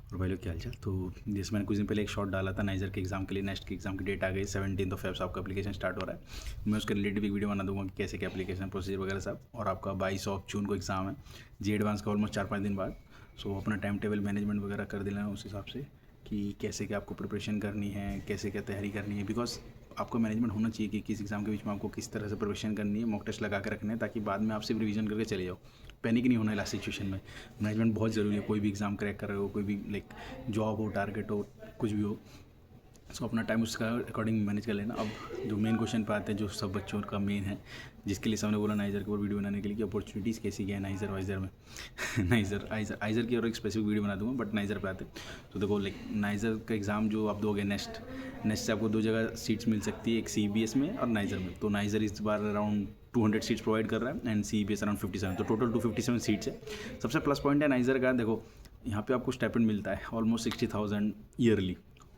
और भाई लोग क्या हालचाल। तो जैसे मैंने कुछ दिन पहले एक शॉट डाला था नाइजर के एग्ज़ाम के लिए, नेक्स्ट के एग्ज़ाम की डेट आ गई 17 फेब से आपका एप्लीकेशन स्टार्ट हो रहा है। मैं उसके रिलेटेड भी वीडियो बना दूंगा कि कैसे क्या एप्लीकेशन प्रोसीजर वगैरह सब। और आपका 22 जून को एग्ज़ाम है जी एडवांस का, ऑलमोस्ट 4-5 दिन बाद। सो अपना टाइम टेबल मैनेजमेंट वगैरह कर देना उस हिसाब से कि कैसे क्या आपको प्रिपरेशन करनी है, कैसे क्या तैयारी करनी है। बिकॉज आपको मैनेजमेंट होना चाहिए कि किस एग्ज़ाम के बीच में आपको किस तरह से प्रिपरेशन करनी है, मॉक टेस्ट लगा के रखने हैं, ताकि बाद में आप सिर्फ रिवीजन करके चले जाओ। पैनिक नहीं होना है लास्ट सिचुएशन में। मैनेजमेंट बहुत ज़रूरी है, कोई भी एग्ज़ाम क्रैक कर रहे हो, कोई भी लाइक जॉब हो, टारगेट हो, कुछ भी हो। सो अपना टाइम उसका अकॉर्डिंग मैनेज कर लेना। अब जो मेन क्वेश्चन पे आते हैं, जो सब बच्चों का मेन है, जिसके लिए सबने बोला नाइजर के ऊपर वीडियो बनाने के लिए कि अपॉर्चुनिटीज़ कैसी क्या है नाइजर वाइजर में। नाइजर आइजर की और एक स्पेसिफिक वीडियो बना दूंगा, बट नाइजर पे आते हैं। तो देखो लाइक नाइजर का एग्ज़ाम जो आप दोगे नेक्स्ट से आपको 2 जगह सीट्स मिल सकती है, एक CBS में और नाइजर में। तो नाइजर इस बार अराउंड 200 सीट्स प्रोवाइड कर रहा है एंड CBS अराउंड 57, तो टोटल 257 सीट्स है। सबसे प्लस पॉइंट है नाइजर का, देखो यहाँ पे आपको स्टाइपेंड मिलता है ऑलमोस्ट 60,000 ईयरली।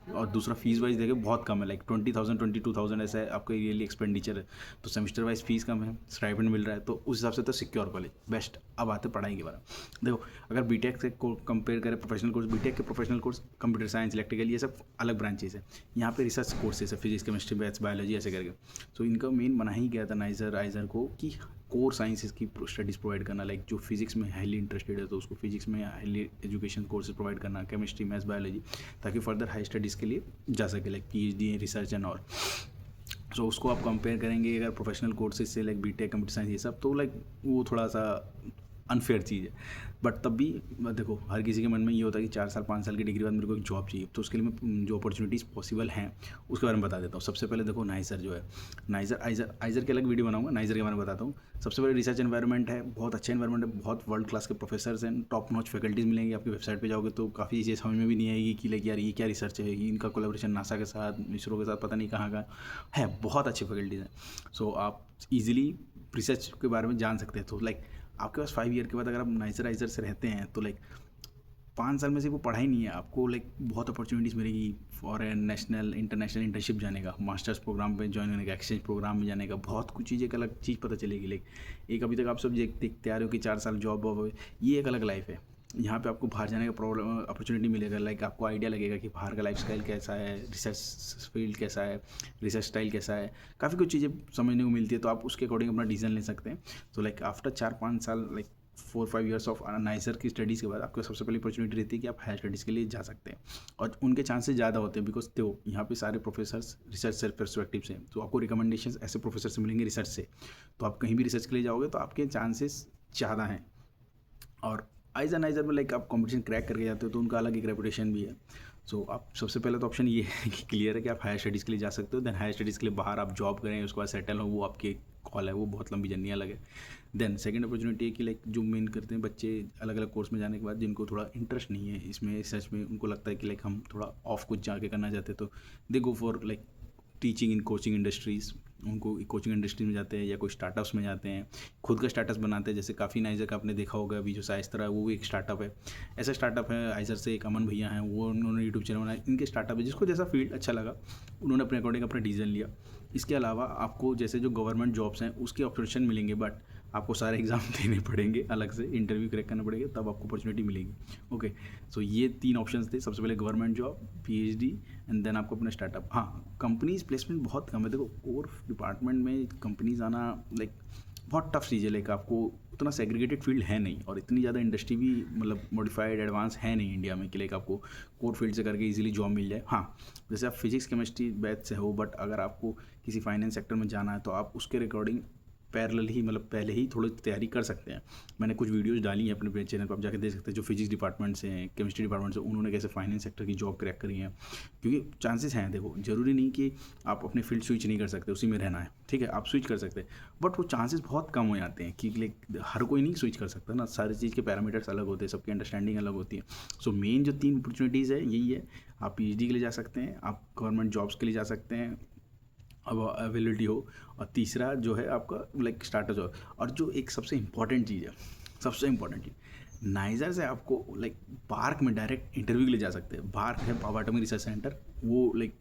और दूसरा फीस वाइज देखे बहुत कम है, लाइक 20,000 22,000 ऐसा है आपका ईयरली एक्सपेंडिचर है। तो सेमेस्टर वाइज फीस कम है, स्टाइपेंड मिल रहा है, तो उस हिसाब से तो सिक्योर कॉलेज बेस्ट। अब आते पढ़ाई के बारे में। देखो अगर बीटेक से कंपेयर करें प्रोफेशनल कोर्स, बीटेक के professional course computer science, electrical, ये सब अलग ब्रांचेस है। यहाँ पे रिसर्च कोर्सेज है, फिजिक्स, केमिस्ट्री, मैथ्स, बायोलॉजी ऐसे करके। तो इनका मेन बना ही गया था नाइजर आइजर को कि कोर साइंसेस की स्टडीज़ प्रोवाइड करना। लाइक जो फिजिक्स में हाईली इंटरेस्टेड है तो उसको फिजिक्स में हाईली एजुकेशन कोर्सेज प्रोवाइड करना, केमिस्ट्री, मैथ्स, बायोलॉजी, ताकि फर्दर हाई स्टडीज़ के लिए जा सके, लाइक PhD रिसर्च एंड और। सो उसको आप कंपेयर करेंगे अगर प्रोफेशनल कोर्सेज से, लाइक बीटेक, कंप्यूटर साइंस, ये सब, तो लाइक वो थोड़ा सा अनफेयर चीज़ है। बट तब भी देखो हर किसी के मन में ये होता है कि 4 साल 5 साल की डिग्री बाद मेरे को एक जॉब चाहिए। तो उसके लिए मैं जो अपॉर्चुनिटीज़ पॉसिबल हैं उसके बारे में बता देता हूँ। सबसे पहले देखो नाइजर जो है, नाइजर आइजर के अलग वीडियो बनाऊंगा, नाइजर के बारे में बताता हूँ। सबसे पहले रिसर्च एनवायरनमेंट है, बहुत अच्छा एनवायरनमेंट है, बहुत वर्ल्ड क्लास के प्रोफेसर्स हैं, टॉप नॉच फैकल्टीज़ मिलेंगी। आपकी वेबसाइट पे जाओगे तो काफ़ी चीज़ें समझ में भी नहीं आएगी कि लाइक यार ये क्या रिसर्च है, इनका कोलेब्रेशन नासा के साथ, इसरो के साथ, पता नहीं कहाँ का है। बहुत अच्छी फैकल्टीज़ हैं। सो आप ईजिली रिसर्च के बारे में जान सकते हैं। तो लाइक आपके पास 5 ईयर के बाद अगर आप नाइजर से रहते हैं तो लाइक 5 साल में से वो पढ़ाई नहीं है, आपको लाइक बहुत अपॉर्चुनिटीज़ मिलेगी फॉरेन, नेशनल, इंटरनेशनल इंटर्नशिप जाने का, मास्टर्स प्रोग्राम पे ज्वाइन होने का, एक्सचेंज प्रोग्राम में जाने का, बहुत कुछ चीज़, एक अलग चीज़ पता चलेगी। लाइक एक अभी तक आप सब देखते आ रहे हो कि 4 साल जॉब वॉब, ये एक अलग लाइफ है। यहाँ पे आपको बाहर जाने का प्रॉब्लम अपॉर्चुनिटी मिलेगा। लाइक आपको आइडिया लगेगा कि बाहर का लाइफस्टाइल कैसा है, रिसर्च फील्ड कैसा है, रिसर्च स्टाइल कैसा है, काफ़ी कुछ चीज़ें समझने को मिलती है। तो आप उसके अकॉर्डिंग अपना डिसीजन ले सकते हैं। तो लाइक आफ्टर 4-5 साल, लाइक 4-5 ईयर्स ऑफ नाइजर की स्टडीज़ के बाद आपको सबसे पहली अपॉर्चुनिटी रहती है कि आप हायर स्टडीज़ के लिए जा सकते हैं। और उनके चांसेस ज़्यादा होते हैं बिकॉज तो यहाँ पे सारे प्रोफेसर्स रिसर्च से पर्सपेक्टिव से, तो आपको रिकमेंडेशंस ऐसे प्रोफेसर से मिलेंगे रिसर्च से। तो आप कहीं भी रिसर्च के लिए जाओगे तो आपके चांसेस ज़्यादा हैं। और आइजर में लाइक आप कंपटीशन क्रैक करके जाते हो तो उनका अलग एक रेपुटेशन भी है। सो आप सबसे पहले तो ऑप्शन ये है कि क्लियर है कि आप हायर स्टडीज़ के लिए जा सकते हो। देन हायर स्टडीज़ के लिए बाहर आप जॉब करें, उसके बाद सेटल हो, वो आपकी कॉल है, वो बहुत लंबी जर्नी अलग है। देन सेकंड अपॉर्चुनिटी है कि लाइक जो मेन करते हैं बच्चे अलग अलग कोर्स में जाने के बाद, जिनको थोड़ा इंटरेस्ट नहीं है इसमें सच में, उनको लगता है कि लाइक हम थोड़ा ऑफ कुछ जाके करना चाहते हैं, तो they go for like teaching in coaching industries. उनको कोचिंग इंडस्ट्री में जाते हैं या कोई स्टार्टअप्स में जाते हैं, खुद का स्टार्टअप बनाते हैं। जैसे काफ़ी नाइजर का आपने देखा होगा अभी जो साइस्त्रा है, वो भी एक स्टार्टअप है। ऐसा स्टार्टअप है आइजर से, एक अमन भैया हैं, वो उन्होंने यूट्यूब चैनल बनाया, इनके स्टार्टअप है। जिसको जैसा फील्ड अच्छा लगा उन्होंने अपने अकॉर्डिंग अपना डिसीजन लिया। इसके अलावा आपको जैसे जो गवर्नमेंट जॉब्स हैं उसके ऑप्शन मिलेंगे, बट आपको सारे एग्ज़ाम देने पड़ेंगे, अलग से इंटरव्यू क्रैक करना पड़ेगा, तब आपको अपॉर्चुनिटी मिलेगी। ओके, सो ये 3 ऑप्शंस थे। सबसे पहले government job, PhD and then आपको अपना स्टार्टअप। हाँ, कंपनीज प्लेसमेंट बहुत कम है। देखो कोर डिपार्टमेंट में कंपनीज आना लाइक बहुत टफ चीज़ है। लाइक आपको उतना सेग्रीगेटेड फील्ड है नहीं, और इतनी ज़्यादा इंडस्ट्री भी मतलब मॉडिफाइड एडवांस है नहीं इंडिया में कि लाइक आपको कोर फील्ड से करके इजीली जॉब मिल जाए। हाँ, जैसे आप फिजिक्स, केमिस्ट्री, मैथ से हो, बट अगर आपको किसी फाइनेंस सेक्टर में जाना है तो आप उसके रिकॉर्डिंग पैरेलल ही, मतलब पहले ही थोड़ी तैयारी कर सकते हैं। मैंने कुछ वीडियोस डाली हैं अपने चैनल पर, आप जाकर देख सकते हैं। जो फिजिक्स डिपार्टमेंट से हैं, केमिस्ट्री डिपार्टमेंट से, उन्होंने कैसे फाइनेंस सेक्टर की जॉब क्रैक करी है। क्योंकि चांसेस हैं, देखो ज़रूरी नहीं कि आप अपने फील्ड स्विच नहीं कर सकते, उसी में रहना है, ठीक है, आप स्विच कर सकते हैं, बट वो चांसेस बहुत कम हो जाते हैं कि लाइक हर कोई नहीं स्विच कर सकता ना। सारी चीज़ के पैरामीटर्स अलग होते हैं, सबकी अंडरस्टैंडिंग अलग होती है। सो मेन जो 3 अपॉर्चुनिटीज़ है यही है। आप PhD के लिए जा सकते हैं, आप गवर्नमेंट जॉब्स के लिए जा सकते हैं अब अवेलेबिलिटी हो, और तीसरा जो है आपका लाइक स्टार्टअप जॉब। और जो एक सबसे इम्पॉर्टेंट चीज़ है, सबसे इम्पॉर्टेंट चीज़, नाइजर से आपको लाइक पार्क में डायरेक्ट इंटरव्यू के लिए जा सकते हैं। पार्क है पावर एटॉमिक रिसर्च सेंटर, वो लाइक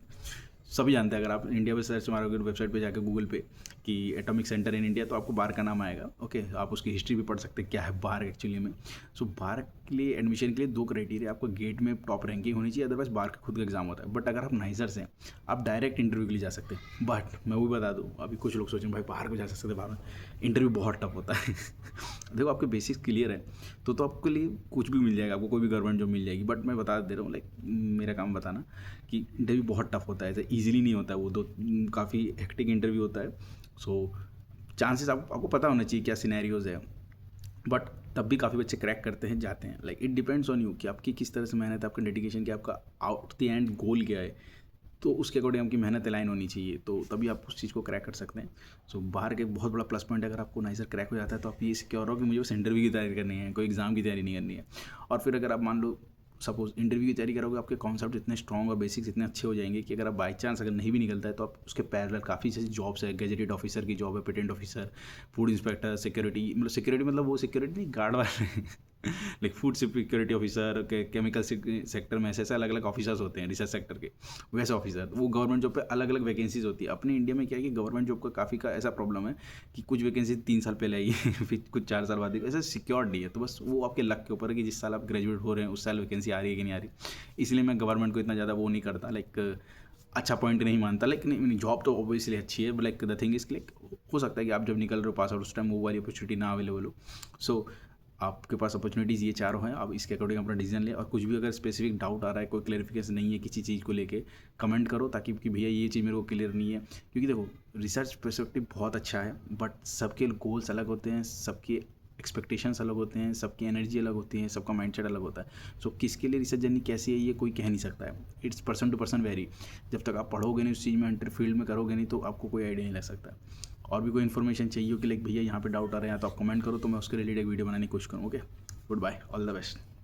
सभी जानते हैं। अगर आप इंडिया पे सर्च मारोगे वेबसाइट पे जाकर गूगल पे कि एटॉमिक सेंटर इन इंडिया, तो आपको बार का नाम आएगा। ओके, आप उसकी हिस्ट्री भी पढ़ सकते हैं क्या है बार एक्चुअली में। सो बार के लिए एडमिशन के लिए 2 क्राइटेरिया, आपको गेट में टॉप रैंकिंग होनी चाहिए, अदरवाइज बार का खुद का एग्जाम होता है। बट अगर आप नाइजर से आप डायरेक्ट इंटरव्यू के लिए जा सकते हैं। बट मैं वो बता दूँ, अभी कुछ लोग सोचें भाई बाहर को जा सकते हैं, बाहर में इंटरव्यू बहुत टफ होता है। देखो आपके बेसिक्स क्लियर है तो आपके लिए कुछ भी मिल जाएगा, आपको कोई भी गवर्नमेंट जॉब मिल जाएगी। बट मैं बता दे रहा हूँ, लाइक मेरा काम बताना कि इंटरव्यू बहुत टफ होता है, ऐसे ईजिली नहीं होता है वो, काफ़ी हेक्टिक इंटरव्यू होता है। सो चांसेस आपको पता होना चाहिए क्या सिनेरियोज है, बट तब भी काफ़ी बच्चे क्रैक करते हैं, जाते हैं। Like it depends on you कि आपकी किस तरह से मेहनत है, आपका डेडिकेशन, कि आपका आउट द एंड गोल क्या है, तो उसके अकॉर्डिंग आपकी मेहनत अलाइन होनी चाहिए, तो तभी आप उस चीज़ को क्रैक कर सकते हैं। सो बाहर के बहुत बड़ा प्लस पॉइंट है, अगर आपको नाइजर क्रैक हो जाता है तो आप ये सिक्योर हो कि मुझे बस इंटरव्यू की तैयारी करनी है, कोई एग्जाम की तैयारी नहीं करनी है। और फिर अगर आप मान लो सपोज इंटरव्यू की तैयारी करोगे, आपके कॉन्सेप्ट इतने स्ट्रॉन्ग और बेसिक्स इतने अच्छे हो जाएंगे कि अगर आप बाई चांस अगर नहीं भी निकलता है तो आप उसके पैरेलल काफ़ी जैसी जॉब्स है, गैजेटेड ऑफिसर की जॉब है, patent officer, food inspector, security, मतलब सिक्योरिटी मतलब वो सिक्योरिटी नहीं गार्ड वाले like food security officer, chemical sector में ऐसे अलग अलग ऑफिसर्स होते हैं, रिसर्च सेक्टर के वैसे ऑफिसर, वो गवर्नमेंट जॉब पे अलग अलग वैकेंसीज होती है। अपने इंडिया में क्या है कि गवर्नमेंट जॉब का काफ़ी का ऐसा प्रॉब्लम है कि कुछ वैकेंसी 3 साल पहले आई है फिर कुछ 4 साल बाद, ऐसा सिक्योर्ड नहीं है। तो बस वो आपके लक के ऊपर है कि जिस साल आप ग्रेजुएट हो रहे हैं उस साल वैकेंसी आ रही है कि नहीं आ रही। इसलिए मैं गवर्नमेंट को इतना ज़्यादा वो नहीं करता, लाइक अच्छा पॉइंट नहीं मानता। लाइक नहीं, जॉब तो ऑब्वियसली अच्छी है, like the thing is like हो सकता है कि आप जब निकल रहे हो पास आउट उस टाइम वो वाली अपॉर्चुनिटी ना अवेलेबल हो। सो आपके पास अपॉर्चुनिटीज़ ये चारों हैं, आप इसके अकॉर्डिंग अपना डिसीजन लें। और कुछ भी अगर स्पेसिफिक डाउट आ रहा है, कोई क्लैरिफिकेशन नहीं है किसी चीज़ को लेके, कमेंट करो, ताकि कि भैया ये चीज़ मेरे को क्लियर नहीं है। क्योंकि देखो रिसर्च पर्सपेक्टिव बहुत अच्छा है, बट सबके गोल्स अलग होते हैं, सबके एक्सपेक्टेशंस अलग होते हैं, सबकी एनर्जी अलग होती है, सबका माइंडसेट अलग होता है। सो किसके लिए रिसर्च जर्नी कैसी है ये कोई कह नहीं सकता है, it's person to person vary. जब तक आप पढ़ोगे नहीं उस चीज़ में, एंटर फील्ड में करोगे नहीं, तो आपको कोई आइडिया नहीं लग सकता। और भी कोई इन्फॉर्मेशन चाहिए हो कि लाइक भैया यहाँ पे डाउट आ रहा है तो आप कमेंट करो, तो मैं उसके रिलेटेड एक वीडियो बनाने की कोशिश करूँ। Okay, good bye, all the best.